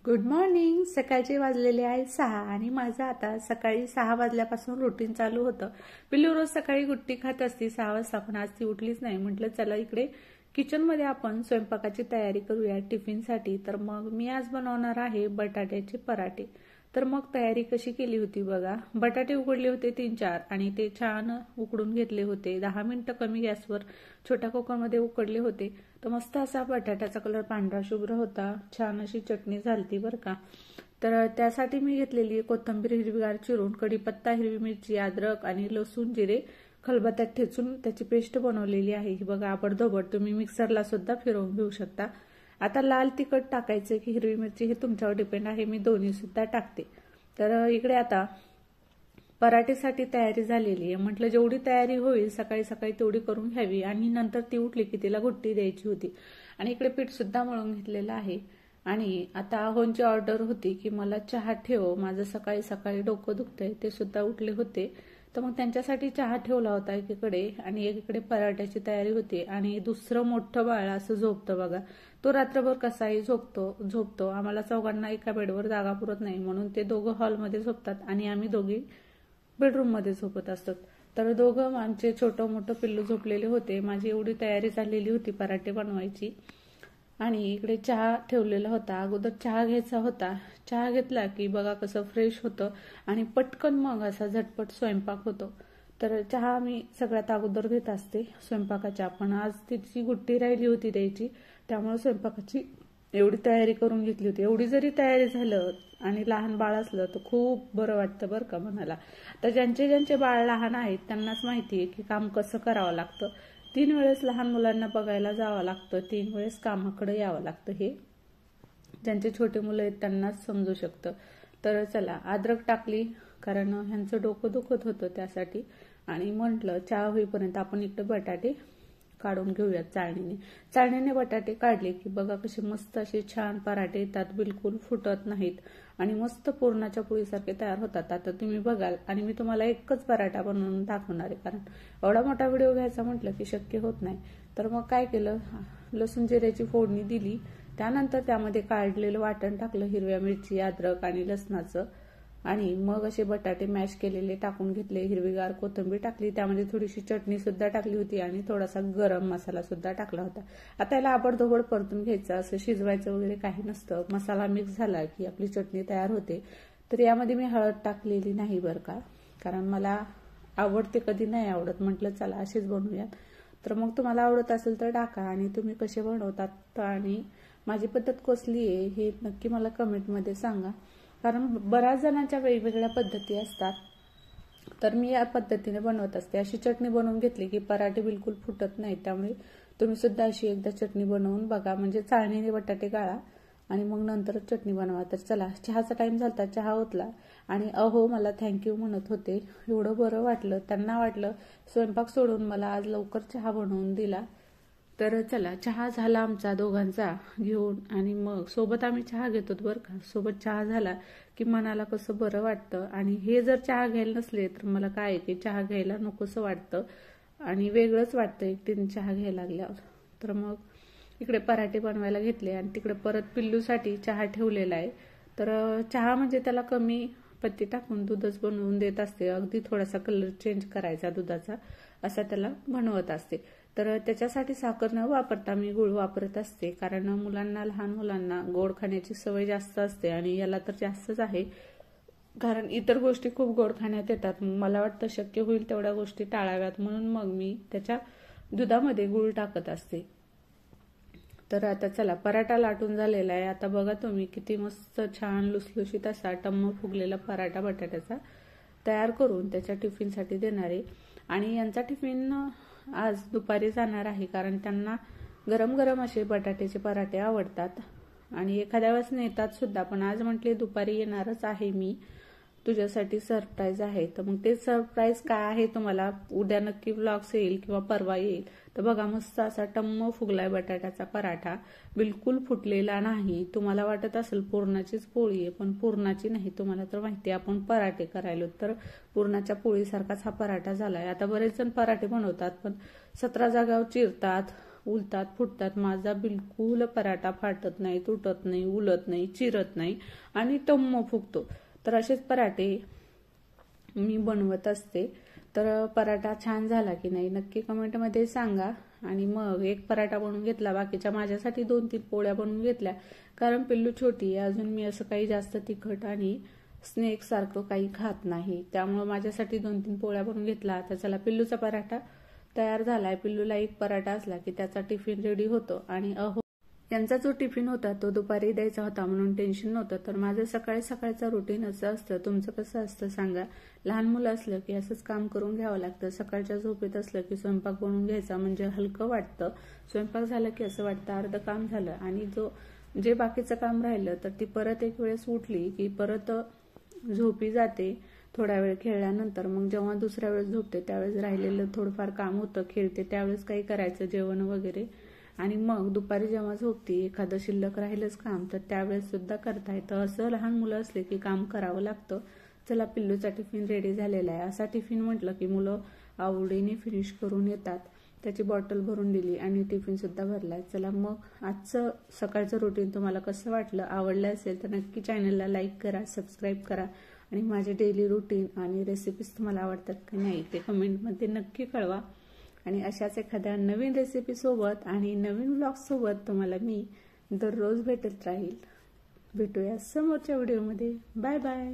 Good morning. सकाळचे वाजलेले आहे 6 आणि माझं आता सकाळी 6 वाजल्यापासून रुटीन चालू होतं. पिल्लू रोज सकाळी गुट्टी खात असती 6 वाजता, पण आज ती उठलीच नाही. म्हटलं चला इकडे किचनमध्ये आपण स्वयंपाकाची तयारी करूया टिफिनसाठी. तर मग मी आज बनवणार आहे बटाट्याचे पराठे. तर मग तयारी कशी केली होती बघा. बटाटे उकडले होते 3-4 आणि ते छान उकडून घेतले होते. 10 मिनिटं कमी गॅसवर छोट्या कुकरमध्ये उकडले होते. तर मस्त असा बटाट्याचा कलर पांढरा शुभ्र होता. छान अशी चटणी झालती बरं का. तर त्यासाठी मी घेतलेली कोथिंबीर हिरवीगार चिरून, कढीपत्ता, हिरवी मिरची, अद्रक आणि लसूण जिरे खलबत्त्यात ठेचून त्याची पेस्ट बनवलेली आहे. ही बघा आबडधोबड. तुम्ही मिक्सरला सुद्धा फिरवून घेऊ शकता. आता लाल तिखट टाकायचं की हिरवी मिरची हे तुमच्यावर डिपेंड आहे. मी दोन्ही सुद्धा टाकते. तर इकडे आता पराठेसाठी तयारी झालेली आहे. म्हटलं जेवढी तयारी होईल सकाळी सकाळी तेवढी करून घ्यावी आणि नंतर ती उठली की तिला गुट्टी द्यायची होती. आणि इकडे पीठ सुद्धा मळून घेतलेलं आहे. आणि आता अहोंची ऑर्डर होती की मला चहा ठेव, माझं सकाळी सकाळी डोकं दुखतंय. ते सुद्धा उठले होते. तर मग त्यांच्यासाठी चहा ठेवला होता एकीकडे आणि एकीकडे पराठ्याची तयारी होती. आणि दुसरं मोठं बाळ असं झोपतं बघा. तो रात्रभर कसाही झोपतो. आम्हाला चौघांना एका बेडवर जागा पुरत नाही, म्हणून ते दोघं हॉलमध्ये झोपतात आणि आम्ही दोघी बेडरूम मध्ये झोपत असतात. तर दोघं आमचे छोटं मोठं पिल्लू झोपलेले होते. माझी एवढी तयारी झालेली होती पराठे बनवायची. आणि इकडे चहा ठेवलेला होता. अगोदर चहा घ्यायचा होता. चहा घेतला की बघा कसं फ्रेश होतं आणि पटकन मग असा झटपट स्वयंपाक होतो. तर चहा मी सगळ्यात अगोदर घेत असते स्वयंपाकाच्या. पण आज तिची गुट्टी राहिली होती द्यायची, त्यामुळे स्वयंपाकाची एवढी तयारी करून घेतली होती. एवढी जरी तयारी झालं आणि लहान बाळ असलं तर खूप बरं वाटतं बरं का मनाला. तर ज्यांचे बाळ लहान आहेत त्यांनाच माहिती आहे की काम कसं करावं लागतं. 3 वेळेस लहान मुलांना बघायला जावं लागतं, 3 वेळेस कामाकडे यावं लागतं. हे ज्यांचे छोटे मुलं आहेत त्यांनाच समजू शकतं. तर चला अद्रक टाकली कारण ह्यांचं डोकं दुखत होतं त्यासाठी. आणि म्हटलं चहा होईपर्यंत आपण इकडे बटाटे काढून घेऊयात चाळणीने बटाटे काढले की बघा कसे मस्त असे छान पराठे येतात. बिलकुल फुटत नाहीत आणि मस्त पुरणाच्या पोळीसारखे तयार होतात. आता तुम्ही बघाल आणि मी तुम्हाला एकच पराठा बनवून दाखवणार आहे, कारण एवढा मोठा व्हिडिओ घ्यायचा म्हटलं की शक्य होत नाही. तर मग काय केलं, लसूण जिऱ्याची फोडणी दिली. त्यानंतर त्यामध्ये काढलेलं वाटण टाकलं, हिरव्या मिरची, अद्रक आणि लसणाचं. आणि मग असे बटाटे मॅश केलेले टाकून घेतले. हिरवीगार कोथिंबीर टाकली, त्यामध्ये थोडीशी चटणी सुद्धा टाकली होती आणि थोडासा गरम मसाला सुद्धा टाकला होता. आता याला आबडधोबड परतून घ्यायचं, असं शिजवायचं वगैरे काही नसतं. मसाला मिक्स झाला की आपली चटणी तयार होते. तर यामध्ये मी हळद टाकलेली नाही बरं का, कारण मला आवडते, कधी नाही आवडत. म्हटलं चला अशीच बनवूयात. तर मग तुम्हाला आवडत असेल तर टाका आणि तुम्ही कसे बनवतात आणि माझी पद्धत कसली आहे हे नक्की मला कमेंटमध्ये सांगा, कारण बऱ्याच जणांच्या वेगवेगळ्या पद्धती असतात. तर मी या पद्धतीने बनवत असते. अशी चटणी बनवून घेतली की पराठे बिलकुल फुटत नाही. त्यामुळे तुम्ही सुद्धा अशी एकदा चटणी बनवून बघा. म्हणजे चाळणीने बटाटे गाळा आणि मग नंतर चटणी बनवा. तर चला चहाचा टाइम झाला, चहा ओतला आणि अहो मला थँक्यू म्हणत होते. एवढं बरं वाटलं. त्यांना वाटलं स्वयंपाक सोडून मला आज लवकर चहा बनवून दिला. तर चला चहा झाला आमचा दोघांचा घेऊन आणि मग सोबत आम्ही चहा घेतो बरं का. सोबत चहा झाला की मनाला कसं बरं वाटतं. आणि हे जर चहा घ्यायला नसले तर मला काय आहे की चहा घ्यायला नकोसं वाटतं आणि वेगळंच वाटतं एकटीने चहा घ्यायला लागल्यावर. तर मग इकडे पराठे बनवायला घेतले आणि तिकडे परत पिल्लूसाठी चहा ठेवलेला आहे. तर चहा म्हणजे त्याला कमी पत्ती टाकून दूधच बनवून देत असते. अगदी थोडासा कलर चेंज करायचा दुधाचा, असा त्याला बनवत असते. तर त्याच्यासाठी साखर न वापरता मी गुळ वापरत असते, कारण लहान मुलांना गोड खाण्याची सवय जास्त असते आणि याला तर जास्तच आहे, कारण इतर गोष्टी खूप गोड खाण्यात येतात. मला वाटतं शक्य होईल तेवढ्या गोष्टी टाळाव्यात, म्हणून मग मी त्याच्या दुधामध्ये गुळ टाकत असते. तर आता चला पराठा लाटून झालेला आहे. आता बघा तुम्ही किती मस्त छान लुसलुशीत असा टम्म फुगलेला पराठा बटाट्याचा तयार करून त्याच्या टिफिनसाठी देणार आहे. आणि यांचा टिफिन आज दुपारी जाणार आहे, कारण त्यांना गरम गरम असे बटाट्याचे पराठे आवडतात आणि एखाद्या वेळेस नेतात सुद्धा. पण आज म्हटले दुपारी येणारच आहे मी, तुझ्यासाठी सरप्राईज आहे. तर मग ते सरप्राईज काय आहे तुम्हाला उद्या नक्की व्लॉग्स येईल किंवा परवा येईल. तर बघा मस्त असा टम्म फुगलाय बटाट्याचा पराठा, बिलकुल फुटलेला नाही. तुम्हाला वाटत असेल पुरणाचीच पोळी आहे, पण पुरणाची नाही. तुम्हाला तर माहिती आहे आपण पराठे करायलो, तर पुरणाच्या पोळीसारखाच हा पराठा झालाय. आता बरेच जण पराठे बनवतात पण 17 जागावर चिरतात, उलतात फुटतात. माझा बिलकुल पराठा फाटत नाही, तुटत नाही, उलत नाही, चिरत नाही आणि टम्म फुगतो. तर असेच पराठे मी बनवत असते. तर पराठा छान झाला की नाही नक्की कमेंटमध्ये सांगा. आणि मग एक पराठा बनवून घेतला, बाकीच्या माझ्यासाठी 2-3 पोळ्या बनवून घेतल्या, कारण पिल्लू छोटी आहे अजून, मी असं काही जास्त तिखट आणि स्नॅक सारखं काही खात नाही, त्यामुळे माझ्यासाठी 2-3 पोळ्या बनवून घेतला. आता चला पिल्लूचा पराठा तयार झालाय. पिल्लूला एक पराठा असला की त्याचा टिफिन रेडी होतो. आणि यांचा जो टिफिन होता तो दुपारी द्यायचा होता म्हणून टेन्शन नव्हतं. तर माझं सकाळी सकाळचं रुटीन असं असतं. तुमचं कसं असतं सांगा. लहान मुलं असलं की असंच काम करून घ्यावं लागतं. सकाळच्या झोपेत असलं की स्वयंपाक बनवून घ्यायचा म्हणजे हलकं वाटतं. स्वयंपाक झाला की असं वाटतं अर्ध काम झालं. आणि जे बाकीचं काम राहिलं तर ती परत एक वेळेस उठली की परत झोपी जाते. थोडा वेळ खेळल्यानंतर मग जेव्हा दुसऱ्या वेळेस झोपते त्यावेळेस राहिलेलं थोडंफार काम होतं, खेळते त्यावेळेस काही करायचं जेवण वगैरे. आणि मग दुपारी जेव्हा झोपते एखादं शिल्लक राहिलंच काम तर त्यावेळेस सुद्धा करता येतं. असं लहान मुलं असले की काम करावं लागतं. चला पिल्लूचा टिफिन रेडी झालेला आहे. असा टिफिन म्हटलं की मुलं आवडीने फिनिश करून येतात. त्याची बॉटल भरून दिली आणि टिफिन सुद्धा भरलाय. चला मग आजचं सकाळचं रुटीन तुम्हाला कसं वाटलं, आवडलं असेल तर नक्की चॅनलला लाईक करा, सबस्क्राईब करा. आणि माझे डेली रुटीन आणि रेसिपीज तुम्हाला आवडतात की नाही ते कमेंटमध्ये नक्की कळवा. आणि अशाच एखाद्या नवीन रेसिपी सोबत आणि नवीन व्लॉग सोबत तुम्हाला मी दररोज भेटत राहील. भेटूया समोरच्या व्हिडिओमध्ये. Bye bye.